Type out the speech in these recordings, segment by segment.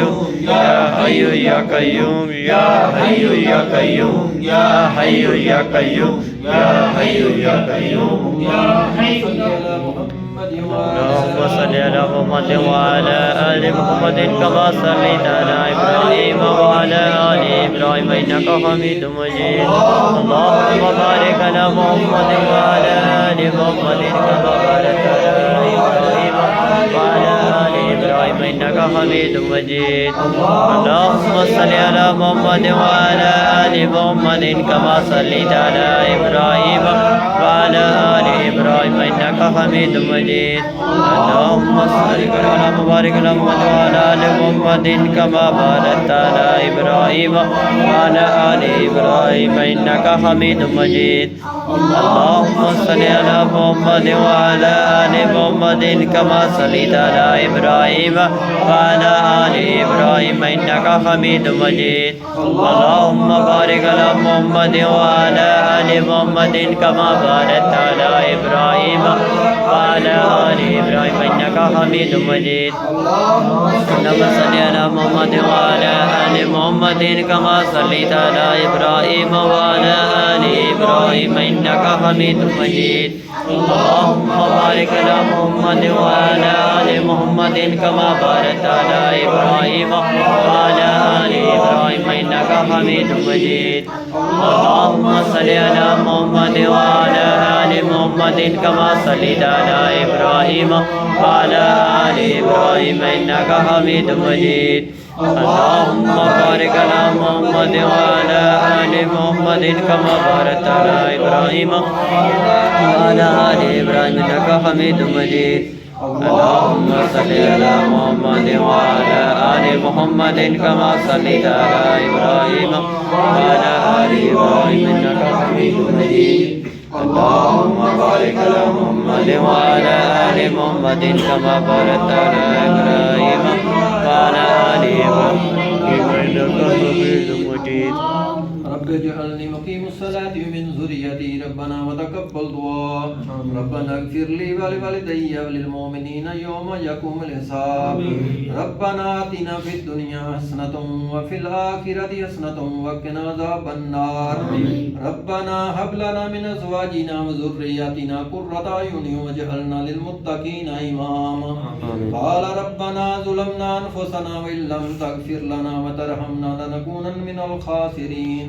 Qayyum Ya Hayyu Ya Qayyum Ya Hayyu Ya Qayyum Ya Hayyu Ya Qayyum Ya Hayyu Ya Qayyum Ya Hayyu Ya Qayyum اللهم صل على محمد وعلى آل محمد كما صليت على إبراهيم وعلى آل إبراهيم إنك حميد مجيد اللهم بارك على محمد وعلى آل محمد كما باركت على إبراهيم وعلى آل إبراهيم إنك حميد مجيد اللهم صل على محمد وعلى آل محمد كما صليت على إبراهيم وعلى آل إبراهيم إنك حميد مجيد اللهم صل على مبارك على محمد وعلى آل محمد كما باركت على إبراهيم وعلى آل إبراهيم إنك حميد مجيد اللهم صل على محمد وعلى آل محمد كما صليت على إبراهيم وعلى آل إبراهيم إنك حميد مجيد اللهم بارك على محمد وعلى آل محمد كما باركت على إبراهيم وعلى آل إبراهيم إنك حميد مجيد اللهم صل على محمد وعلى آل محمد كما صليت على إبراهيم وعلى آل إبراهيم إنك حميد مجيد اللهم بارك على محمد وعلى آل محمد كما باركت على إبراهيم وعلى آل إبراهيم إنك حميد مجيد اللهم صل على محمد وعلى آل محمد كما صليت على إبراهيم وعلى آل إبراهيم إنك حميد مجيد اللهم بارك على محمد وعلى آل محمد كما باركت على إبراهيم وعلى آل إبراهيم إنك حميد مجيد اللهم صل على محمد وعلى آل محمد كما صليت على إبراهيم وعلى آل إبراهيم إنك حميد مجيد اللهم بارك على محمد وعلى آل محمد كما باركت على إبراهيم وعلى آل إبراهيم إنك حميد مجيد رب اجعلني مقيم الصلاة ومن ذريتي ربنا وتقبل دعاء ربنا اغفر لي ولوالدي وللمؤمنين يوم يقوم الحساب ربنا آتنا في الدنيا حسنة وفي الآخرة حسنة وقنا عذاب النار ربنا هب لنا من أزواجنا وذرياتنا قرة أعين واجعلنا للمتقين إماما قال ربنا ظلمنا أنفسنا وإن لم تغفر لنا وترحمنا لنكونن من الخاسرين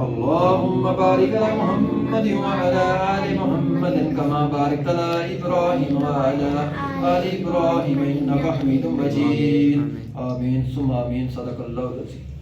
اللهم بارك على محمد وعلى آل محمد كما باركت على إبراهيم وعلى آل إبراهيم إنك حميد مجيد آمين ثم آمين صدق الله العظيم